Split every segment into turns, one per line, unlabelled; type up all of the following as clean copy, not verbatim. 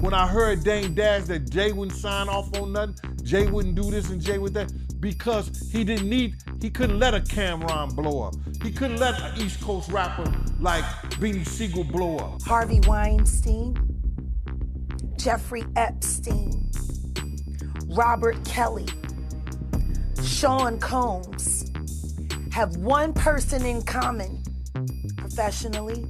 when I heard Dame Dash that Jay wouldn't sign off on nothing, Jay wouldn't do this and Jay would that, because he couldn't let a Cameron blow up. He couldn't let an East Coast rapper like Beanie Siegel blow up.
Harvey Weinstein, Jeffrey Epstein, Robert Kelly, Sean Combs have one person in common, professionally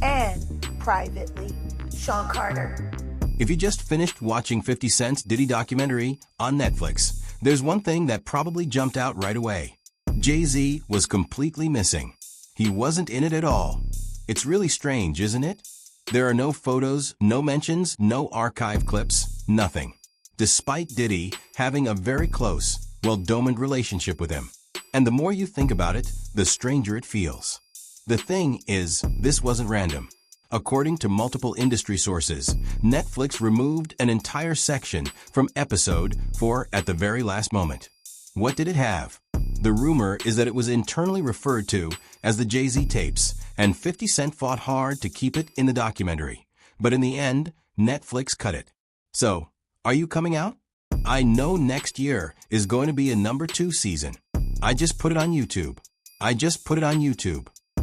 and privately: Sean Carter.
If you just finished watching 50 Cent's Diddy documentary on Netflix, there's one thing that probably jumped out right away. Jay-Z was completely missing. He wasn't in it at all. It's really strange, isn't it? There are no photos, no mentions, no archive clips, nothing. Despite Diddy having a very close, well-domined relationship with him. And the more you think about it, the stranger it feels. The thing is, this wasn't random. According to multiple industry sources, Netflix removed an entire section from episode 4 at the very last moment. What did it have? The rumor is that it was internally referred to as the Jay-Z tapes, and 50 Cent fought hard to keep it in the documentary. But in the end, Netflix cut it. So, are you coming out? I know next year is going to be a #2 season. I just put it on YouTube.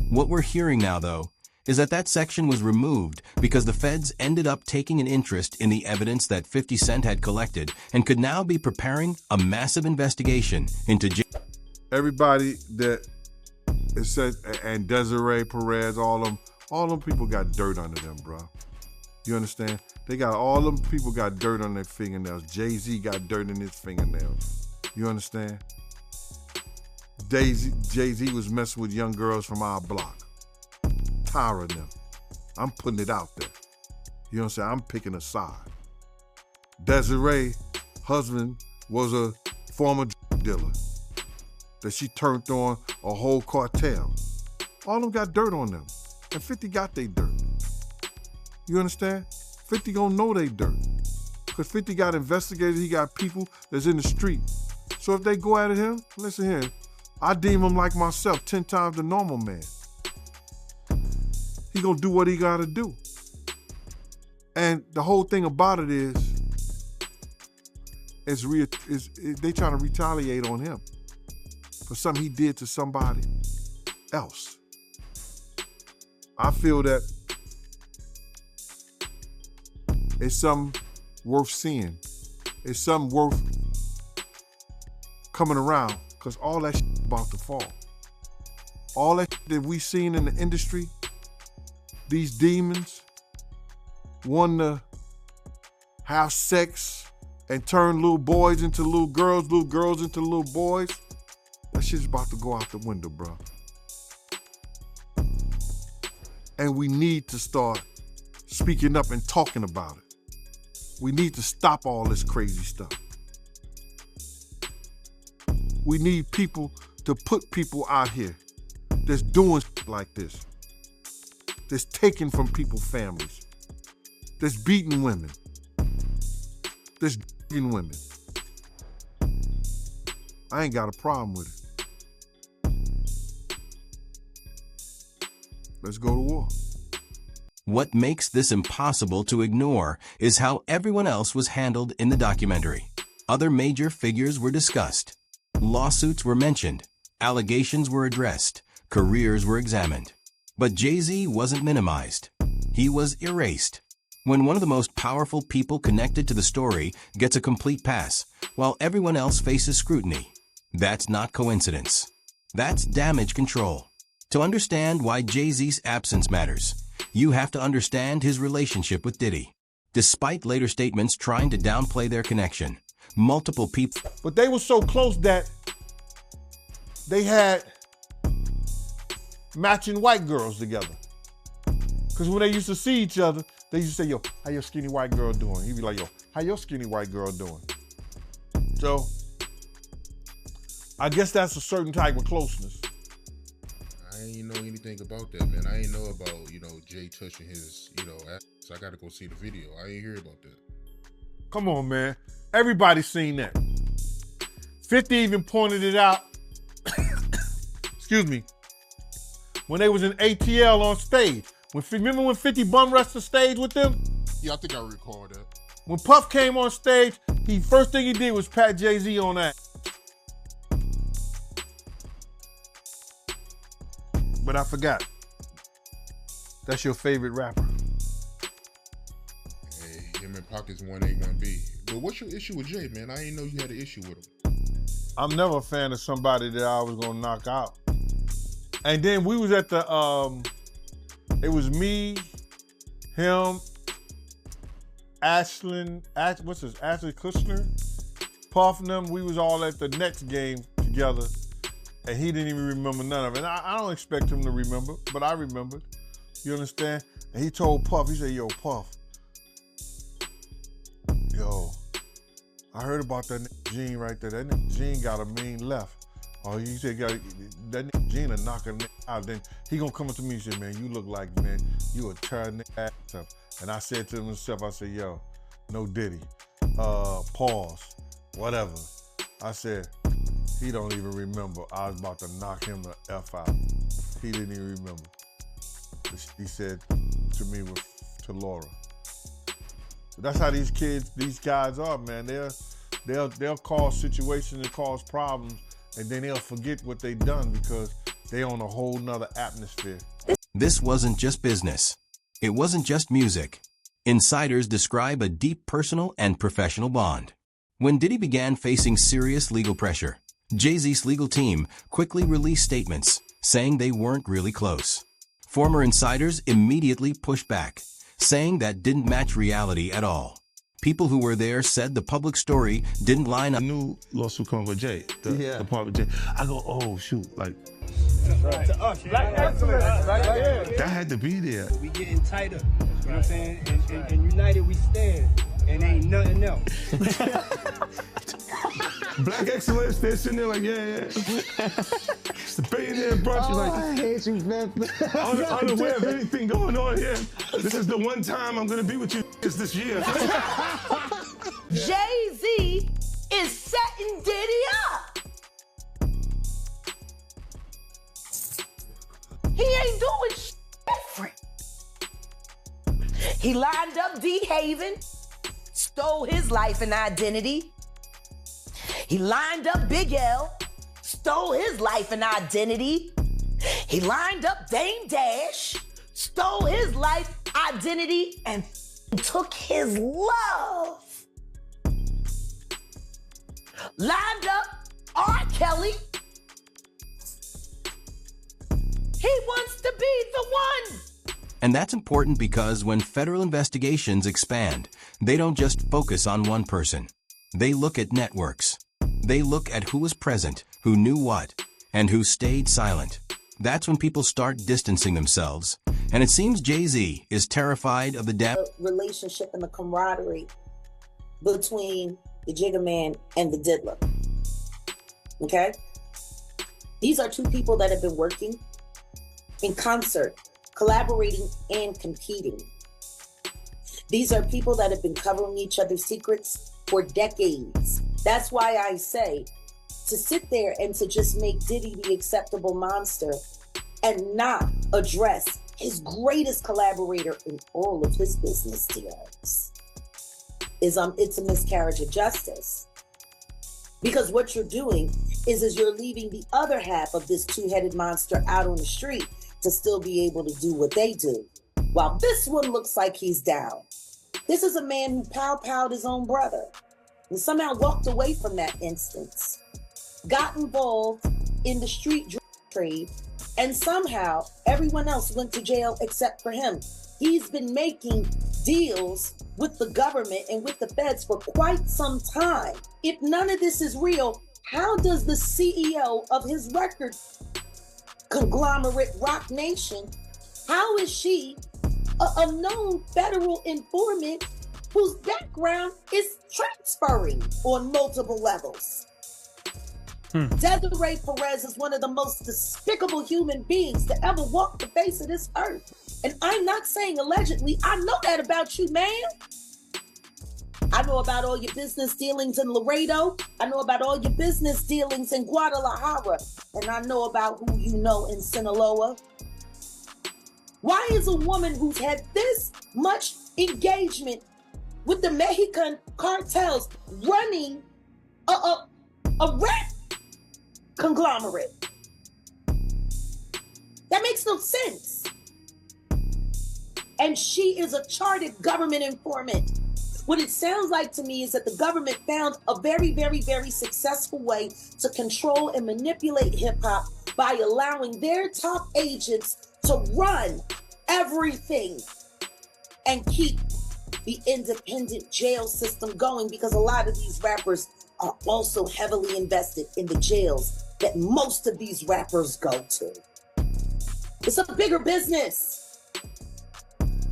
What we're hearing now, though, is that section was removed because the feds ended up taking an interest in the evidence that 50 Cent had collected and could now be preparing a massive investigation into
Everybody that it says, and Desiree Perez, all them people got dirt under them, bro. You understand? All them people got dirt on their fingernails. Jay-Z got dirt in his fingernails. You understand? Jay-Z was messing with young girls from our block. Tired of them. I'm putting it out there. You know what I'm saying? I'm picking a side. Desiree, husband, was a former drug dealer that she turned on a whole cartel. All of them got dirt on them. And 50 got they dirt. You understand? 50 gonna know they dirt. Because 50 got investigators, he got people that's in the street. So if they go at him, listen here, I deem him like myself, 10 times the normal man. He gonna do what he gotta do. And the whole thing about it is they trying to retaliate on him for something he did to somebody else. I feel that it's something worth seeing. It's something worth coming around, because all that shit about to fall. All that shit that we seen in the industry, these demons want to have sex and turn little boys into little girls into little boys. That shit's about to go out the window, bro. And we need to start speaking up and talking about it. We need to stop all this crazy stuff. We need people to put people out here that's doing shit like this, that's taking from people's families, that's beating women, that's d***ing women. I ain't got a problem with it. Let's go to war.
What makes this impossible to ignore is how everyone else was handled in the documentary. Other major figures were discussed. Lawsuits were mentioned. Allegations were addressed. Careers were examined. But Jay-Z wasn't minimized. He was erased. When one of the most powerful people connected to the story gets a complete pass, while everyone else faces scrutiny, that's not coincidence. That's damage control. To understand why Jay-Z's absence matters, you have to understand his relationship with Diddy. Despite later statements trying to downplay their connection, multiple people...
But they were so close that they had matching white girls together. Because when they used to see each other, they used to say, yo, how your skinny white girl doing? He'd be like, yo, how your skinny white girl doing? So, I guess that's a certain type of closeness.
I ain't know anything about that, man. I ain't know about, Jay touching his, ass. So I gotta go see the video. I ain't hear about that.
Come on, man. Everybody's seen that. 50 even pointed it out. Excuse me. When they was in ATL on stage. Remember when 50 bum rushed the stage with them?
Yeah, I think I recall that.
When Puff came on stage, first thing he did was pat Jay-Z on that. But I forgot. That's your favorite rapper.
Hey, him and Pocket's 1A, 1B. But what's your issue with Jay, man? I didn't know you had an issue with him.
I'm never a fan of somebody that I was gonna knock out. And then we was at the, it was me, him, Ashley Kushner, Puff and them. We was all at the Nets game together, and he didn't even remember none of it. And I don't expect him to remember, but I remembered. You understand? And he told Puff, he said, yo, Puff, yo, I heard about that Gene right there. That Gene got a mean left. Oh, he said, that Gene a knocking out. Then he gonna come up to me and say, man, you look like, man, you a tearing ass up. And I said to himself, I said, yo, no Diddy, pause, whatever. I said, he don't even remember. I was about to knock him the F out. He didn't even remember. He said to me, to Laura. That's how these guys are, man. They'll cause situations and cause problems, and then they'll forget what they done because they on a whole nother atmosphere.
This wasn't just business. It wasn't just music. Insiders describe a deep personal and professional bond. When Diddy began facing serious legal pressure, Jay-Z's legal team quickly released statements saying they weren't really close. Former insiders immediately pushed back, saying that didn't match reality at all. People who were there said the public story didn't line up.
A new lawsuit coming with Jay, the part with Jay. I go, oh shoot, like
right. To us, black excellence,
that had to be there.
We getting tighter, you know what I'm saying? And united we stand, and ain't nothing else.
Black excellence, they're sitting there like, yeah. It's the billionaire brunch.
Oh,
Like,
I hate you, man.
unaware of anything going on here. This is the one time I'm gonna be with you this year.
Jay-Z is setting Diddy up. He ain't doing shit different. He lined up D-Haven, stole his life and identity. He lined up Big L, stole his life and identity. He lined up Dame Dash, stole his life, identity, and took his love. Lined up R. Kelly. He wants to be the one.
And that's important because when federal investigations expand, they don't just focus on one person. They look at networks. They look at who was present, who knew what, and who stayed silent. That's when people start distancing themselves. And it seems Jay-Z is terrified of the
relationship and the camaraderie between the Jigga Man and the Diddler. Okay? These are two people that have been working in concert, collaborating and competing. These are people that have been covering each other's secrets for decades. That's why I say to sit there and to just make Diddy the acceptable monster and not address his greatest collaborator in all of his business dealings it's a miscarriage of justice. Because what you're doing is you're leaving the other half of this two-headed monster out on the street to still be able to do what they do. While this one looks like he's down. This is a man who pow-powed his own brother and somehow walked away from that instance, got involved in the street trade, and somehow everyone else went to jail except for him. He's been making deals with the government and with the feds for quite some time. If none of this is real, how does the CEO of his record conglomerate Rock Nation, how is she a known federal informant whose background is transferring on multiple levels? Desiree Perez is one of the most despicable human beings to ever walk the face of this earth. And I'm not saying allegedly, I know that about you, man. I know about all your business dealings in Laredo. I know about all your business dealings in Guadalajara. And I know about who you know in Sinaloa. Why is a woman who's had this much engagement with the Mexican cartels running a rap conglomerate. That makes no sense. And she is a chartered government informant. What it sounds like to me is that the government found a very, very, very successful way to control and manipulate hip-hop by allowing their top agents to run everything and keep the independent jail system going, because a lot of these rappers are also heavily invested in the jails that most of these rappers go to. It's a bigger business.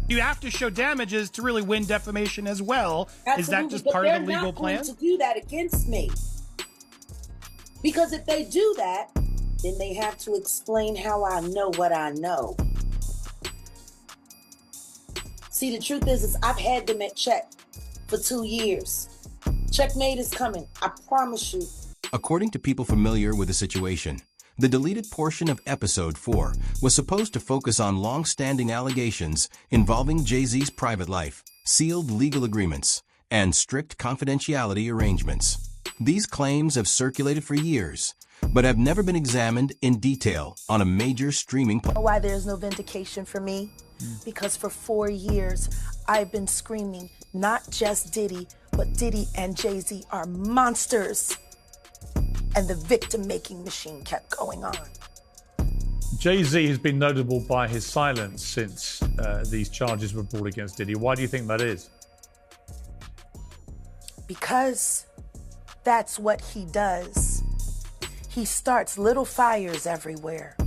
You have to show damages to really win defamation as well.
Absolutely,
is that just
but
part of the legal
they're
plan?
not going to do that against me. Because if they do that, then they have to explain how I know what I know. See, the truth is I've had them at check for 2 years. Checkmate is coming, I promise you.
According to people familiar with the situation, the deleted portion of episode 4 was supposed to focus on long-standing allegations involving Jay-Z's private life, sealed legal agreements, and strict confidentiality arrangements. These claims have circulated for years, but have never been examined in detail on a major streaming platform.
Why there's no vindication for me? Because for 4 years, I've been screaming, not just Diddy, but Diddy and Jay-Z are monsters. And the victim-making machine kept going on.
Jay-Z has been notable by his silence since these charges were brought against Diddy. Why do you think that is?
Because that's what he does. He starts little fires everywhere,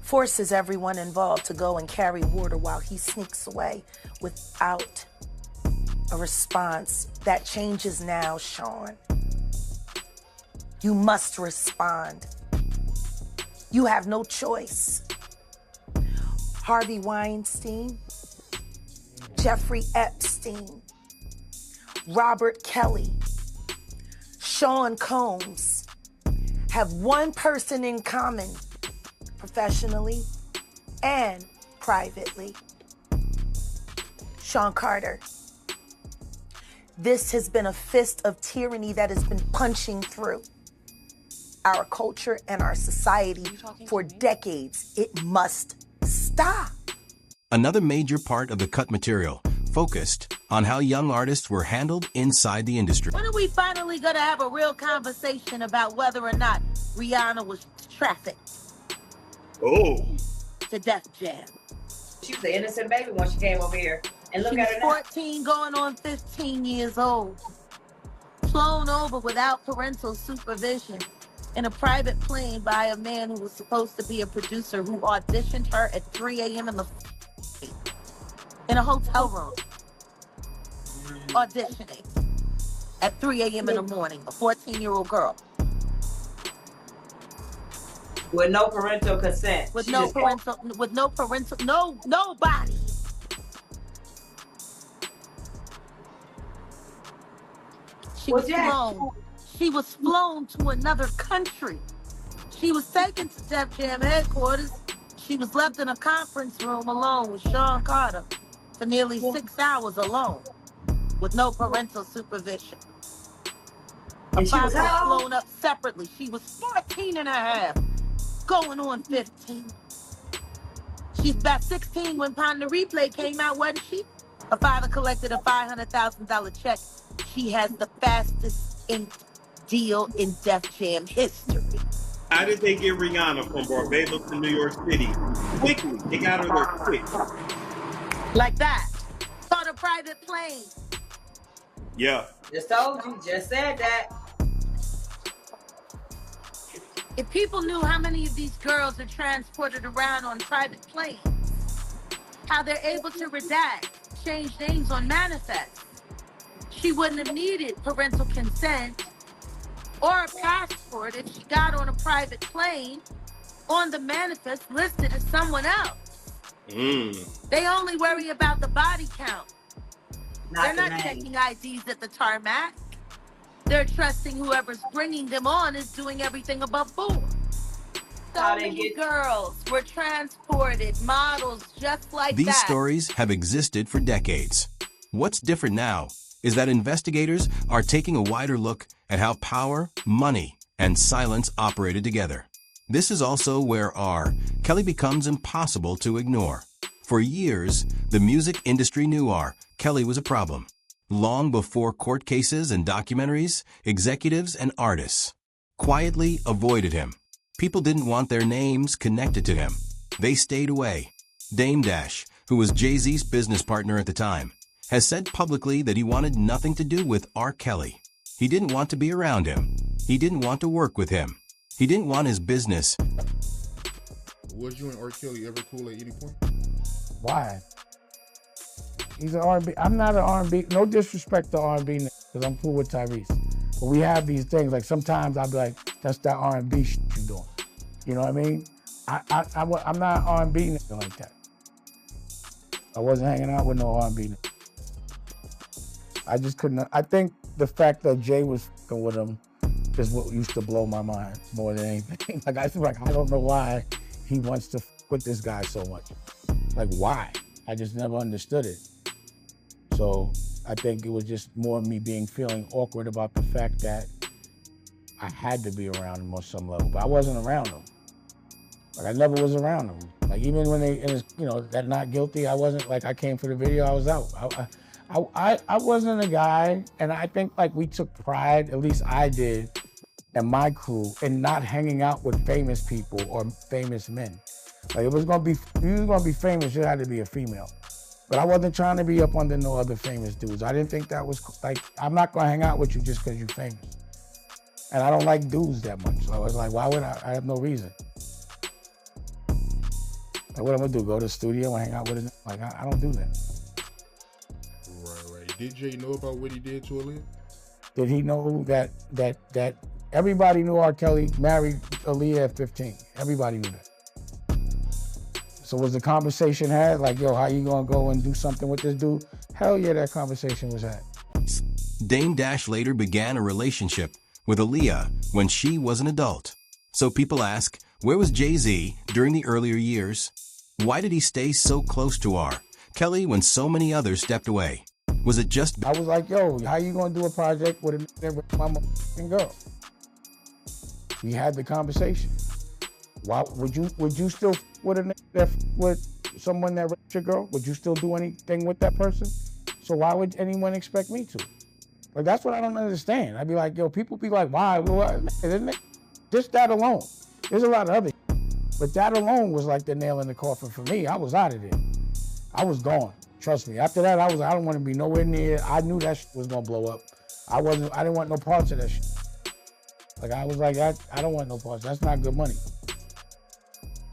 forces everyone involved to go and carry water while he sneaks away without a response. That changes now, Sean. You must respond. You have no choice. Harvey Weinstein, Jeffrey Epstein, Robert Kelly, Sean Combs have one person in common, professionally and privately. Sean Carter. This has been a fist of tyranny that has been punching through our culture and our society for decades. It must stop.
Another major part of the cut material focused on how young artists were handled inside the industry.
When are we finally going to have a real conversation about whether or not Rihanna was trafficked?
Oh.
To Def Jam.
She was an innocent baby when she came over here. And look at her now.
14 going on 15 years old. Flown over without parental supervision in a private plane by a man who was supposed to be a producer who auditioned her at 3 a.m. in a hotel room. Auditioning at 3 a.m. in the morning, a 14-year-old girl.
With no parental consent.
Nobody. She was flown to another country. She was taken to Def Jam headquarters. She was left in a conference room alone with Sean Carter for nearly 6 hours alone with no parental supervision. Her father was flown up separately. She was 14 and a half, going on 15. She's about 16 when Pon the Replay came out, wasn't she? Her father collected a $500,000 check. She has the fastest inked deal in Def Jam history.
How did they get Rihanna from Barbados to New York City? Quickly. They got her there quick.
Like that. On a private plane.
Yeah.
Just told you. Just said that.
If people knew how many of these girls are transported around on private planes, how they're able to redact, change names on manifests, she wouldn't have needed parental consent or a passport if she got on a private plane on the manifest listed as someone else. They only worry about the body count. They're not checking IDs at the tarmac. They're trusting whoever's bringing them on is doing everything above board.
How
So
they
many
get
girls were transported, models just like
These
that.
stories have existed for decades. What's different now is that investigators are taking a wider look at how power, money, and silence operated together. This is also where Kelly becomes impossible to ignore. For years, the music industry knew Kelly was a problem. Long before court cases and documentaries, executives and artists quietly avoided him. People didn't want their names connected to him. They stayed away. Dame Dash, who was Jay-Z's business partner at the time, has said publicly that he wanted nothing to do with R. Kelly. He didn't want to be around him. He didn't want to work with him. He didn't want his business.
Was you and R. Kelly ever cool at any point?
Why? He's an R&B. I'm not an R&B. No disrespect to R&B because I'm cool with Tyrese. But we have these things. Like sometimes I'll be like, "That's that R&B shit you doing." You know what I mean? I'm not R&B nigga like that. I wasn't hanging out with no R&B nigga. I just couldn't. I think the fact that Jay was fucking with him is what used to blow my mind more than anything. Like I feel like I don't know why he wants to fuck with this guy so much. Like why? I just never understood it. So I think it was just more me feeling awkward about the fact that I had to be around him on some level, but I wasn't around him. Like I never was around him. Like even when that not guilty, I wasn't like I came for the video, I was out. I wasn't a guy, and I think like we took pride, at least I did, and my crew, in not hanging out with famous people or famous men. Like if you was gonna be famous, you had to be a female. But I wasn't trying to be up under no other famous dudes. I didn't think that was like, I'm not gonna hang out with you just because you're famous. And I don't like dudes that much. So I was like, why would I have no reason. Like what I'm gonna do, go to the studio and hang out with him? Like I don't do that.
Right. Did Jay know about what he did to Aaliyah?
Did he know that everybody knew R. Kelly married Aaliyah at 15? Everybody knew that. So was the conversation had like, yo, how you gonna go and do something with this dude? Hell yeah, that conversation was had.
Dame Dash later began a relationship with Aaliyah when she was an adult. So people ask, where was Jay-Z during the earlier years? Why did he stay so close to R. Kelly when so many others stepped away? Was it just...
I was like, yo, how you gonna do a project with my motherfucking girl? We had the conversation. Why would you still with someone that raped your girl? Would you still do anything with that person? So why would anyone expect me to? Like that's what I don't understand. I'd be like, yo, people be like, why? Well, just that alone. There's a lot of other, but that alone was like the nail in the coffin for me. I was out of there. I was gone. Trust me. After that, I don't want to be nowhere near. I knew that shit was gonna blow up. I didn't want no parts of that shit. Like I was like, I don't want no parts. That's not good money.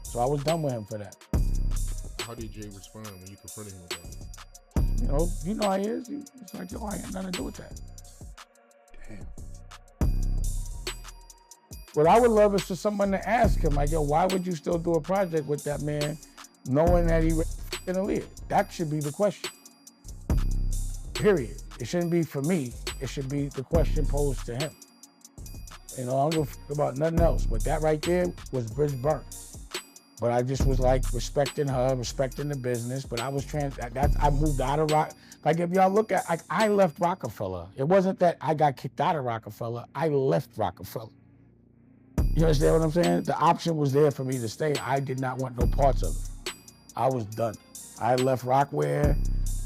So I was done with him for that.
How did Jay respond when you confronted him about it?
You know how he is. He's like, yo, I ain't nothing to do with that. Damn. What I would love is for someone to ask him, like, yo, why would you still do a project with that man knowing that he in Aaliyah? That should be the question. Period. It shouldn't be for me. It should be the question posed to him. I don't give a fuck about nothing else. But that right there was bridge burnt. But I just was like respecting her, respecting the business. But I was I moved out of Rock. Like if y'all look at, like I left Rockefeller. It wasn't that I got kicked out of Rockefeller. I left Rockefeller. You understand what I'm saying? The option was there for me to stay. I did not want no parts of it. I was done. I left Rockware.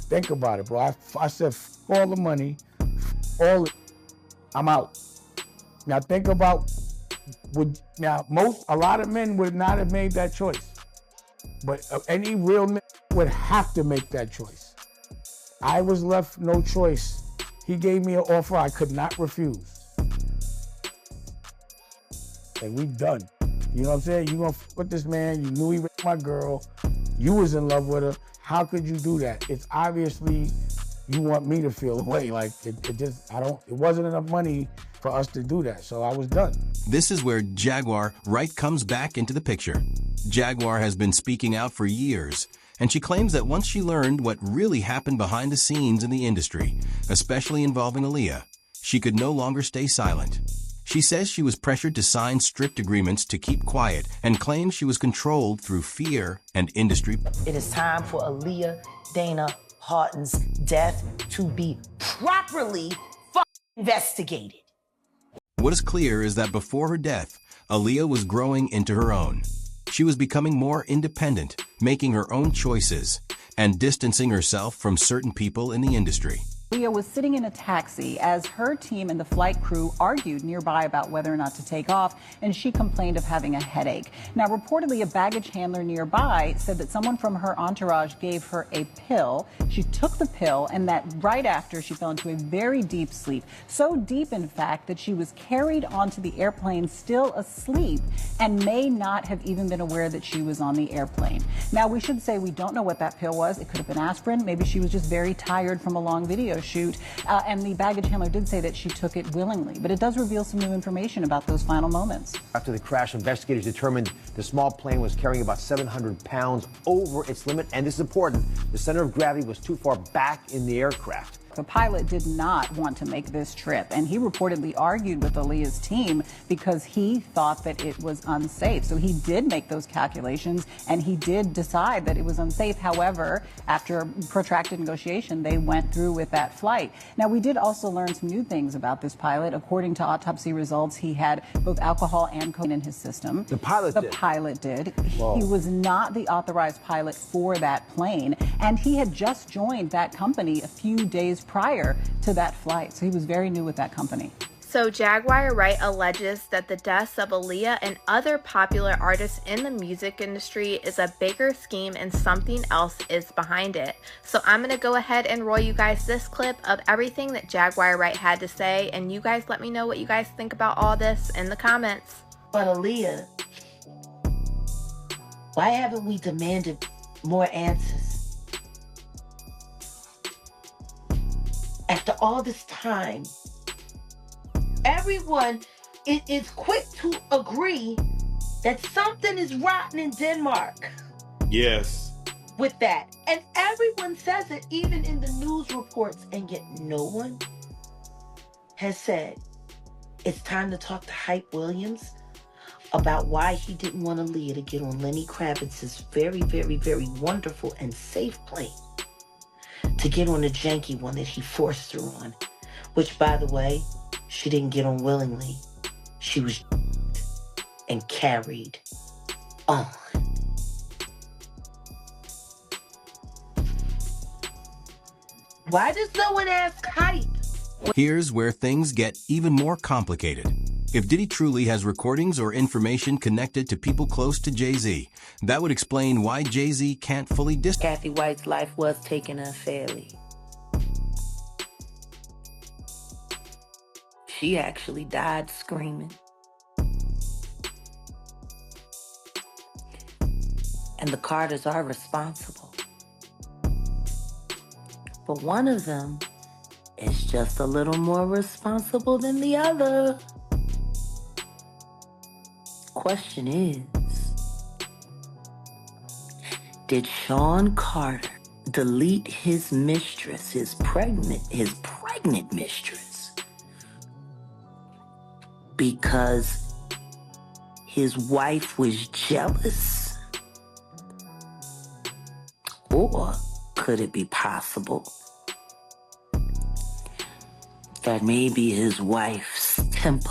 Think about it, bro. I said, all the money, I'm out. Now think about, a lot of men would not have made that choice. But any real man would have to make that choice. I was left no choice. He gave me an offer I could not refuse. Like, we done. You know what I'm saying? You gonna f with this man, you knew he raped my girl, you was in love with her. How could you do that? It's obviously you want me to feel away. Like it wasn't enough money for us to do that. So I was done.
This is where Jaguar Wright comes back into the picture. Jaguar has been speaking out for years, and she claims that once she learned what really happened behind the scenes in the industry, especially involving Aaliyah, she could no longer stay silent. She says she was pressured to sign strict agreements to keep quiet and claims she was controlled through fear and industry.
It is time for Aaliyah Dana Houghton's death to be properly investigated.
What is clear is that before her death, Aaliyah was growing into her own. She was becoming more independent, making her own choices, and distancing herself from certain people in the industry.
Aaliyah was sitting in a taxi as her team and the flight crew argued nearby about whether or not to take off, and she complained of having a headache. Now, reportedly, a baggage handler nearby said that someone from her entourage gave her a pill. She took the pill, and that right after, she fell into a very deep sleep. So deep, in fact, that she was carried onto the airplane still asleep and may not have even been aware that she was on the airplane. Now, we should say we don't know what that pill was. It could have been aspirin. Maybe she was just very tired from a long video shoot, and the baggage handler did say that she took it willingly, but it does reveal some new information about those final moments.
After the crash, investigators determined the small plane was carrying about 700 pounds over its limit, and this is important, the center of gravity was too far back in the aircraft.
The pilot did not want to make this trip, and he reportedly argued with Aaliyah's team because he thought that it was unsafe. So he did make those calculations, and he did decide that it was unsafe. However, after protracted negotiation, they went through with that flight. Now, we did also learn some new things about this pilot. According to autopsy results, he had both alcohol and cocaine in his system.
The pilot
did.
Whoa.
He was not the authorized pilot for that plane, and he had just joined that company a few days prior to that flight. So he was very new with that company.
So Jaguar Wright alleges that the deaths of Aaliyah and other popular artists in the music industry is a bigger scheme and something else is behind it. So I'm going to go ahead and roll you guys this clip of everything that Jaguar Wright had to say, and you guys let me know what you guys think about all this in the comments.
But Aaliyah, why haven't we demanded more answers? After all this time, everyone is quick to agree that something is rotten in Denmark.
Yes.
With that. And everyone says it, even in the news reports, and yet no one has said it's time to talk to Hype Williams about why he didn't want Aaliyah to get on Lenny Kravitz's very, very, very wonderful and safe plane to get on the janky one that he forced her on, which, by the way, she didn't get on willingly. She was and carried on. Why does no one ask Hype?
Here's where things get even more complicated. If Diddy truly has recordings or information connected to people close to Jay-Z, that would explain why Jay-Z can't fully
Kathy White's life was taken unfairly. She actually died screaming. And the Carters are responsible. But one of them is just a little more responsible than the other. Question is, did Sean Carter delete his mistress, his pregnant mistress, because his wife was jealous? Or could it be possible that maybe his wife's temper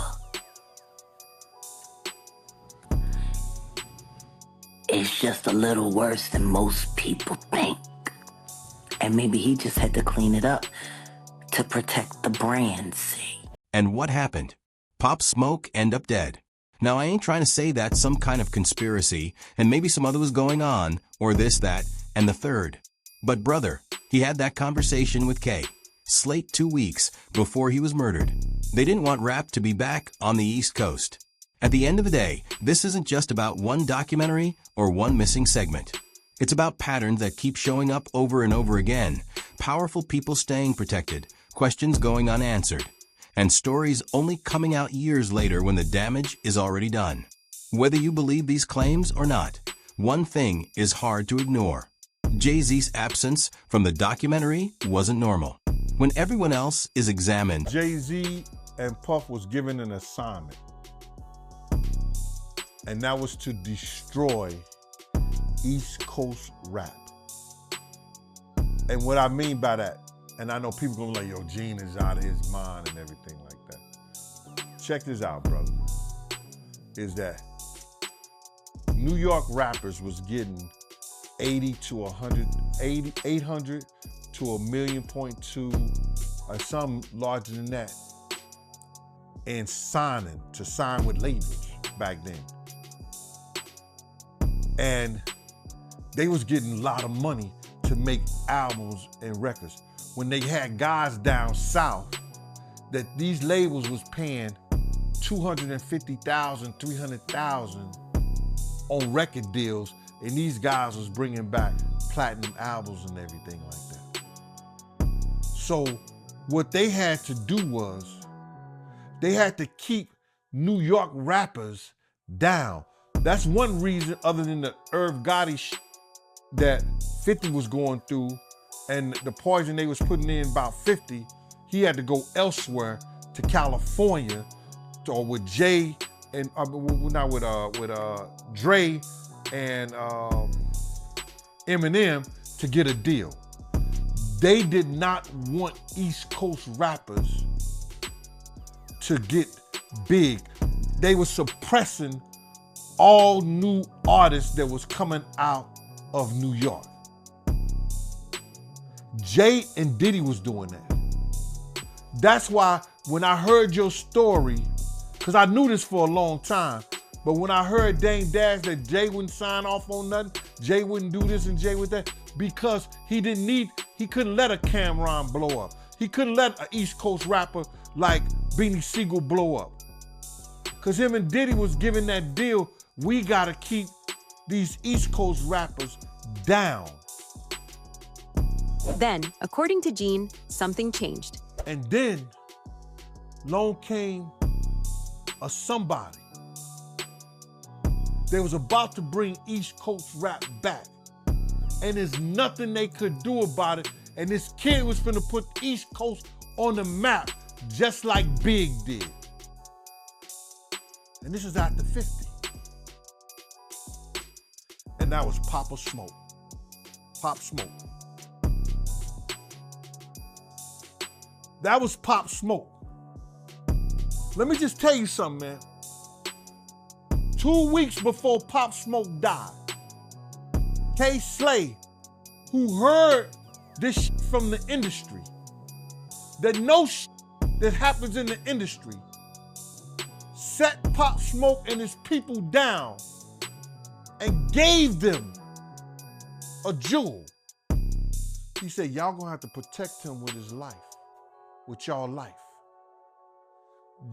is just a little worse than most people think? And maybe he just had to clean it up to protect the brand, see?
And what happened? Pop Smoke end up dead. Now, I ain't trying to say that's some kind of conspiracy, and maybe some other was going on, or this, that, and the third. But brother, he had that conversation with Kay, slate 2 weeks before he was murdered. They didn't want rap to be back on the East Coast. At the end of the day, this isn't just about one documentary or one missing segment. It's about patterns that keep showing up over and over again, powerful people staying protected, questions going unanswered, and stories only coming out years later when the damage is already done. Whether you believe these claims or not, one thing is hard to ignore. Jay-Z's absence from the documentary wasn't normal. When everyone else is examined,
Jay-Z and Puff was given an assignment. And that was to destroy East Coast rap. And what I mean by that, and I know people gonna be like, yo, Gene is out of his mind and everything like that. Check this out, brother. Is that New York rappers was getting 800 to 1.2 million, or something larger than that, and to sign with labels back then. And they was getting a lot of money to make albums and records. When they had guys down south that these labels was paying $250,000, $300,000 on record deals, and these guys was bringing back platinum albums and everything like that. So what they had to do was, they had to keep New York rappers down. That's one reason, other than the Irv Gotti shit that 50 was going through and the poison they was putting in about 50, he had to go elsewhere to California, or with Jay and not with Dre and Eminem to get a deal. They did not want East Coast rappers to get big. They were suppressing all new artists that was coming out of New York. Jay and Diddy was doing that. That's why when I heard your story, because I knew this for a long time, but when I heard Dame Dash that Jay wouldn't sign off on nothing, Jay wouldn't do this and Jay would that, because he couldn't let a Cameron blow up. He couldn't let an East Coast rapper like Beanie Siegel blow up. Because him and Diddy was giving that deal, we gotta keep these East Coast rappers down.
Then, according to Gene, something changed.
And then, along came a somebody. They was about to bring East Coast rap back. And there's nothing they could do about it. And this kid was finna put East Coast on the map, just like Big did. And this is after 50. And that was Papa Smoke. Pop Smoke. That was Pop Smoke. Let me just tell you something, man. 2 weeks before Pop Smoke died, K Slay, who heard this shit from the industry, that know shit that happens in the industry, set Pop Smoke and his people down and gave them a jewel. He said, y'all gonna have to protect him with his life, with y'all life.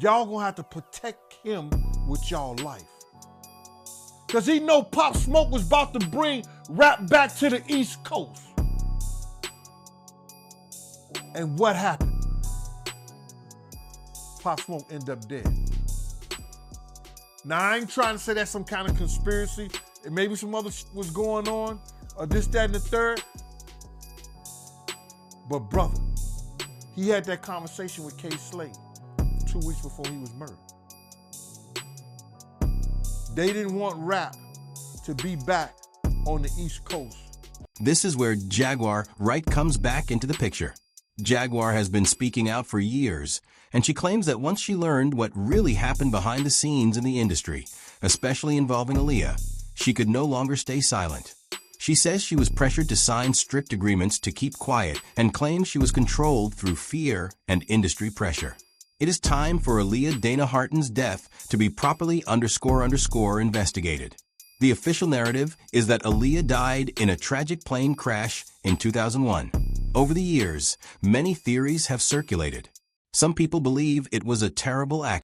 Y'all gonna have to protect him with y'all life. Because he know Pop Smoke was about to bring rap back to the East Coast. And what happened? Pop Smoke ended up dead. Now, I ain't trying to say that's some kind of conspiracy, and maybe some other shit was going on, or this, that, and the third. But brother, he had that conversation with K Slay 2 weeks before he was murdered. They didn't want rap to be back on the East Coast.
This is where Jaguar right comes back into the picture. Jaguar has been speaking out for years, and she claims that once she learned what really happened behind the scenes in the industry, especially involving Aaliyah, she could no longer stay silent. She says she was pressured to sign strict agreements to keep quiet and claims she was controlled through fear and industry pressure. It is time for Aaliyah Dana Harton's death to be properly _ investigated. The official narrative is that Aaliyah died in a tragic plane crash in 2001. Over the years, many theories have circulated. Some people believe it was a terrible accident.